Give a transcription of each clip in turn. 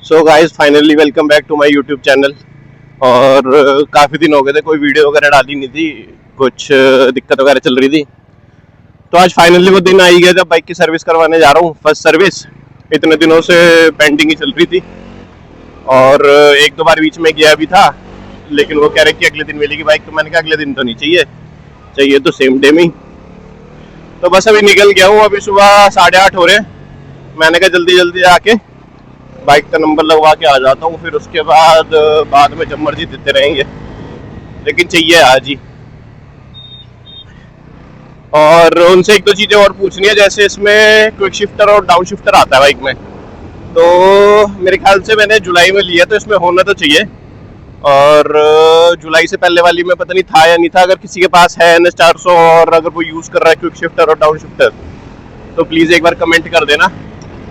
So guys finally welcome back to my YouTube channel. और काफ़ी दिन हो गए थे, कोई वीडियो वगैरह डाली नहीं थी, कुछ दिक्कत वगैरह चल रही थी। तो आज फाइनली वो दिन आ ही गया जब बाइक की सर्विस करवाने जा रहा हूँ, फर्स्ट सर्विस। इतने दिनों से पेंडिंग ही चल रही थी और एक दो बार बीच में गया भी था, लेकिन वो कह रहे कि अगले दिन मिलेगी बाइक। तो मैंने कहा अगले दिन तो नहीं चाहिए, चाहिए तो सेम डे में ही। तो बस अभी निकल गया हूँ, अभी सुबह 8:30 हो रहे हैं। मैंने कहा जल्दी जल्दी आके बाइक का नंबर लगवा के आ जाता हूँ, फिर उसके बाद में जब मर्जी देते रहेंगे, लेकिन चाहिए आज ही। और उनसे एक दो चीज़ें और पूछनी है, जैसे इसमें क्विक शिफ्टर और डाउन शिफ्टर आता है बाइक में, तो मेरे ख्याल से मैंने जुलाई में लिया, तो इसमें होना तो चाहिए। और जुलाई से पहले वाली में पता नहीं था या नहीं था। अगर किसी के पास है NS 400 और अगर वो यूज़ कर रहा है क्विक शिफ्टर और डाउन शिफ्टर, तो प्लीज़ एक बार कमेंट कर देना,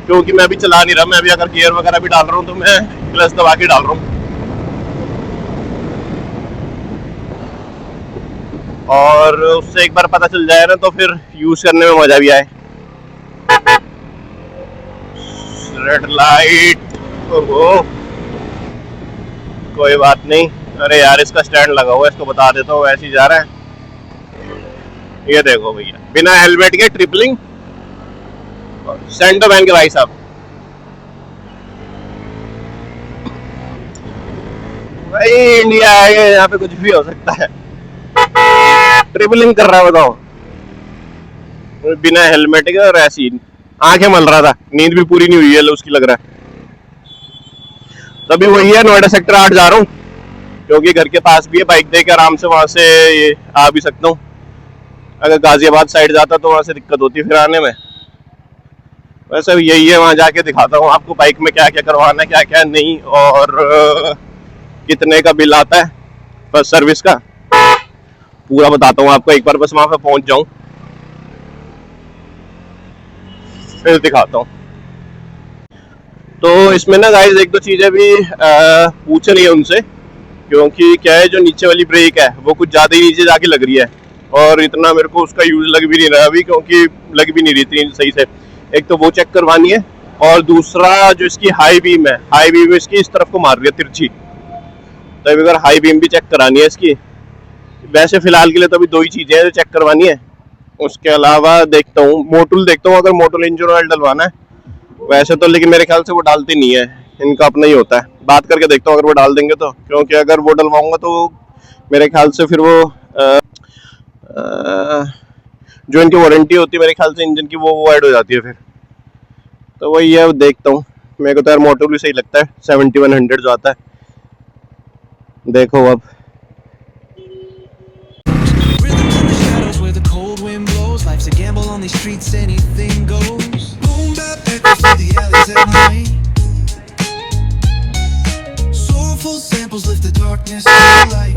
क्योंकि मैं अभी चला नहीं रहा। मैं अभी अगर गियर वगैरह भी डाल रहा हूँ तो मैं क्लच दबा के डाल रहा हूँ, और उससे एक बार पता चल जाए ना तो फिर यूज करने में मजा भी आए। रेड लाइट, ओहो कोई बात नहीं। अरे यार इसका स्टैंड लगा हुआ है, इसको बता देता हूँ, ऐसे ही जा रहा है। ये देखो भैया, बिना हेलमेट के ट्रिपलिंग सेंटर वैन के भाई साहब। भाई इंडिया है, यहाँ पे कुछ भी हो सकता है। ट्रिपलिंग कर रहा है, बताओ, बिना हेलमेट के। और ऐसी आंखें मल रहा था, नींद भी पूरी नहीं हुई है उसकी, लग रहा है। तभी वही है, नोएडा सेक्टर 8 जा रहा हूँ, क्योंकि घर के पास भी है। बाइक दे के आराम से वहां से आ भी सकता हूँ। अगर गाजियाबाद साइड जाता तो वहां से दिक्कत होती फिर आने में। वैसे यही है, वहां जाके दिखाता हूँ आपको बाइक में क्या क्या करवाना है, क्या क्या नहीं, और कितने का बिल आता है फर्स्ट सर्विस का, पूरा बताता हूँ आपको। एक बार बस वहां पर पहुंच जाऊं फिर दिखाता हूँ। तो इसमें ना गाइस एक दो चीजें भी पूछनी है उनसे, क्योंकि क्या है, जो नीचे वाली ब्रेक है वो कुछ ज्यादा ही नीचे जाके लग रही है, और इतना मेरे को उसका यूज लग भी नहीं रहा अभी, क्योंकि लग भी नहीं रही थी सही से। एक तो वो चेक करवानी है, और दूसरा जो इसकी हाई बीम है, हाई बीम इसकी इस तरफ को मार रही है तिरछी, तो अभी अगर हाई बीम भी चेक करानी है इसकी। वैसे फिलहाल के लिए तो अभी दो ही चीजें हैं जो चेक करवानी है। उसके अलावा देखता हूँ, मोटुल देखता हूँ, अगर मोटुल इंजन ऑयल डलवाना है वैसे तो, लेकिन मेरे ख्याल से वो डालते नहीं है, इनका अपना ही होता है। बात करके देखता हूँ अगर वो डाल देंगे तो, क्योंकि अगर वो डलवाऊंगा तो मेरे ख्याल से फिर वो जो इनकी वारंटी होती है मेरे ख्याल से इंजन की, वो ऐड हो जाती है फिर। तो वही है, देखता हूँ। मेरे को तो यार मोटुल भी सही लगता है, 7100 जो आता है। देखो अब Life's a gamble on these streets, anything goes. Boom bap echoes through the alleys at night. Soulful samples lift the darkness to the light.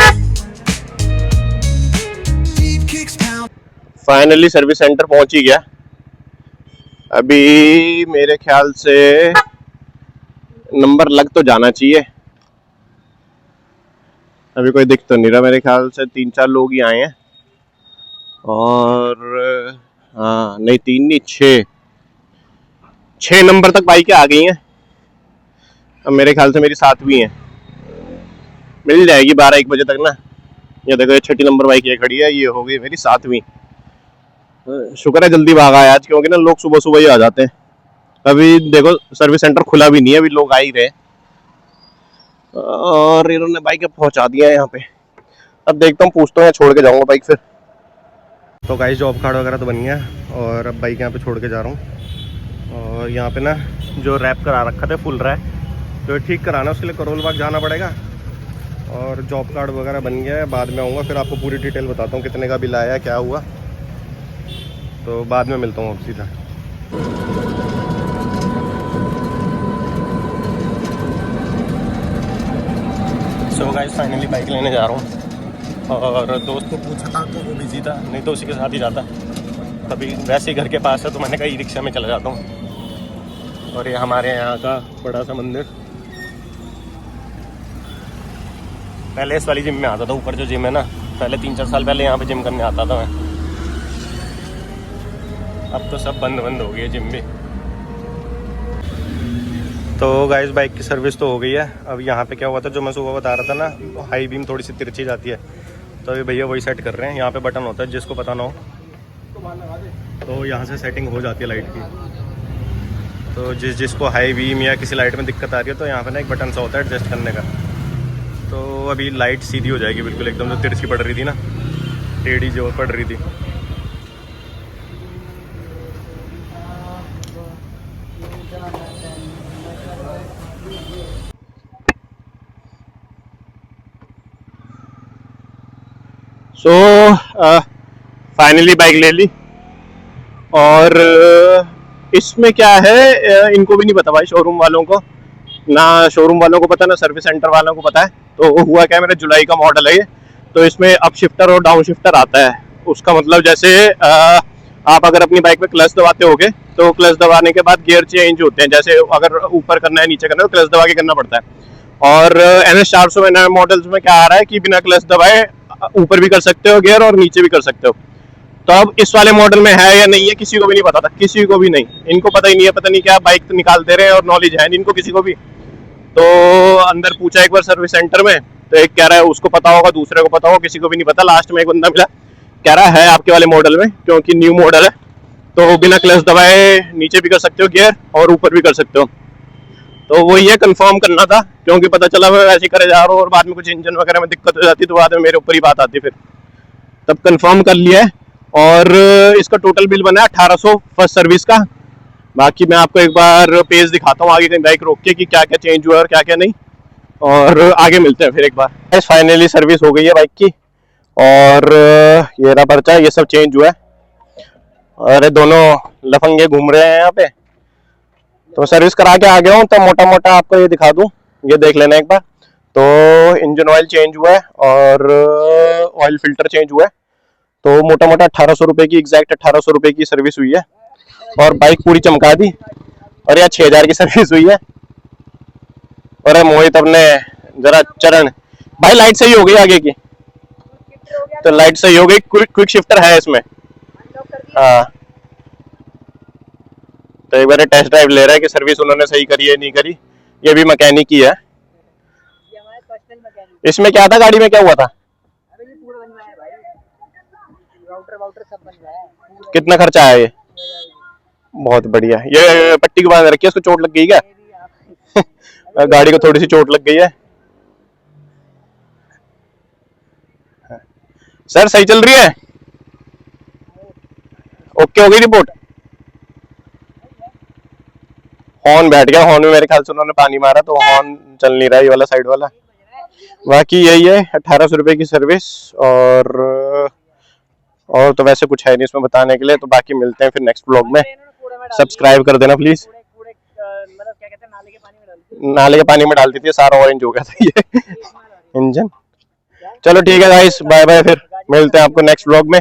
Deep kicks pound. Finally service centre पहुंच ही गया। अभी मेरे ख्याल से नंबर लग तो जाना चाहिए। अभी कोई दिख तो नहीं रहा, मेरे ख्याल से 3-4 लोग ही आए हैं, और हाँ नहीं, 3 नहीं, 6 नंबर तक बाइकें आ गई हैं। अब मेरे ख्याल से मेरी 7वीं है, मिल जाएगी 12-1 बजे तक ना। ये देखो, ये 6 नंबर बाइक ये खड़ी है, ये हो गई मेरी 7वीं। शुक्र है जल्दी भागा है आज, क्योंकि ना लोग सुबह सुबह ही आ जाते हैं। अभी देखो सर्विस सेंटर खुला भी नहीं है, अभी लोग आ ही रहे, और इन्होंने बाइकें पहुंचा दिया है यहाँ पे। अब देखता हूँ, पूछता हूँ, छोड़ के जाऊँगा बाइक फिर। तो गाइस जॉब कार्ड वगैरह तो बन गया, और अब बाइक यहाँ पे छोड़ के जा रहा हूँ। और यहाँ पे ना जो रैप करा रखा था फुल रैप, तो ठीक कराना, उसके लिए करोल बाग जाना पड़ेगा। और जॉब कार्ड वगैरह बन गया है, बाद में आऊँगा फिर आपको पूरी डिटेल बताता हूँ कितने का बिल आया, क्या हुआ। तो बाद में मिलता हूँ अब सीधा। सो गाइस फाइनली बाइक लेने जा रहा हूँ, और दोस्त ने पूछा था तो वो बिजी था, नहीं तो उसी के साथ ही जाता। अभी वैसे ही घर के पास है, तो मैंने कहा ई रिक्शा में चला जाता हूँ। और ये हमारे यहाँ का बड़ा सा मंदिर, पहले इस वाली जिम में आता था, ऊपर जो जिम है ना, पहले 3-4 साल पहले यहाँ पे जिम करने आता था मैं। अब तो सब बंद हो गई है जिम भी। तो गाइस बाइक की सर्विस तो हो गई है। अब यहाँ पे क्या हुआ था, जो मैं सुबह बता रहा था ना, हाई बीम थोड़ी सी तिरछी जाती है, तो अभी भैया वही सेट कर रहे हैं। यहाँ पे बटन होता है, जिसको पता ना हो तो यहाँ से सेटिंग हो जाती है लाइट की। तो जिसको हाई बीम या किसी लाइट में दिक्कत आ रही है तो यहाँ पे ना एक बटन सा होता है एडजस्ट करने का। तो अभी लाइट सीधी हो जाएगी बिल्कुल एकदम, जो तिरछी पड़ रही थी ना, टेढ़ी जो पड़ रही थी। सो फाइनली बाइक ले ली। और इसमें क्या है, इनको भी नहीं पता भाई, शोरूम वालों को ना, शोरूम वालों को पता ना सर्विस सेंटर वालों को पता है। तो हुआ क्या, मेरा जुलाई का मॉडल है ये, तो इसमें अप शिफ्टर और डाउन शिफ्टर आता है। उसका मतलब जैसे आप अगर अपनी बाइक में क्लच दबाते होगे तो क्लच दबाने के बाद गियर चेंज होते हैं। जैसे अगर ऊपर करना है नीचे करना है तो क्लच दबा के करना पड़ता है। और NS 400 में नए मॉडल्स में क्या आ रहा है कि बिना क्लच दबाए ऊपर भी कर सकते हो गियर और नीचे भी कर सकते हो। तो अब इस वाले मॉडल में है या नहीं है किसी को भी नहीं पता था, किसी को भी नहीं, इनको पता ही नहीं है, पता नहीं क्या बाइक तो निकालते रहे और नॉलेज है नहीं इनको किसी को भी। तो अंदर पूछा एक बार सर्विस सेंटर में, तो एक कह रहा है उसको पता होगा, दूसरे को पता होगा, किसी को भी नहीं पता। लास्ट में एक बंदा मिला, कह रहा है आपके वाले मॉडल में, क्योंकि न्यू मॉडल है तो बिना क्लच दबाए नीचे भी कर सकते हो गियर और ऊपर भी कर सकते हो। तो वो ये कंफर्म करना था, क्योंकि पता चला मैं वैसे करे जा रहा हूँ और बाद में कुछ इंजन वगैरह में दिक्कत हो जाती तो बाद में मेरे ऊपर ही बात आती। फिर तब कंफर्म कर लिया है। और इसका टोटल बिल बना है 1800 फर्स्ट सर्विस का। बाकी मैं आपको एक बार पेज दिखाता हूँ आगे कहीं बाइक रोक के कि क्या क्या चेंज हुआ है और क्या क्या नहीं, और आगे मिलते हैं फिर एक बार। फाइनली सर्विस हो गई है बाइक की, और ये रहा पर्चा, ये सब चेंज हुआ है। अरे दोनों लफंगे घूम रहे हैं यहाँ पे। तो सर्विस करा के आ गया हूँ, तो मोटा मोटा आपको ये दिखा दूँ, ये देख लेना एक बार। तो इंजन ऑयल चेंज हुआ है और ऑयल फिल्टर चेंज हुआ है। तो मोटा मोटा 1800 रुपये की, एग्जैक्ट 1800 रुपये की सर्विस हुई है। और बाइक पूरी चमका दी। और यहाँ 6000 की सर्विस हुई है। और मोहित अपने जरा चरण भाई, लाइट सही हो गई आगे की, तो लाइट सही हो गई, क्विक शिफ्टर है इसमें। हाँ, तो एक बार टेस्ट ड्राइव ले रहा है कि सर्विस उन्होंने सही करी है नहीं करी। ये भी मैकेनिक ही है। इसमें क्या था, गाड़ी में क्या हुआ था? कितना खर्चा आया ये? बहुत बढ़िया। ये पट्टी के बांध रखी है, उसको चोट लग गई क्या? गाड़ी को थोड़ी सी चोट लग गई है। सर सही चल रही है? ओके हो गई रिपोर्ट? हॉर्न बैठ गया, हॉर्न में मेरे ख्याल से उन्होंने पानी मारा तो हॉर्न चल नहीं रहा है, ये वाला साइड वाला। बाकी यही है 1800 रुपये की सर्विस। और तो वैसे कुछ है नहीं इसमें बताने के लिए। तो बाकी मिलते हैं फिर नेक्स्ट ब्लॉग में। सब्सक्राइब कर देना प्लीज। नाले के पानी में डाल दी थी, सारा ऑरेंज हो गया था ये इंजन। चलो ठीक है गाइस, बाय बाय, फिर मिलते हैं आपको नेक्स्ट ब्लॉग में।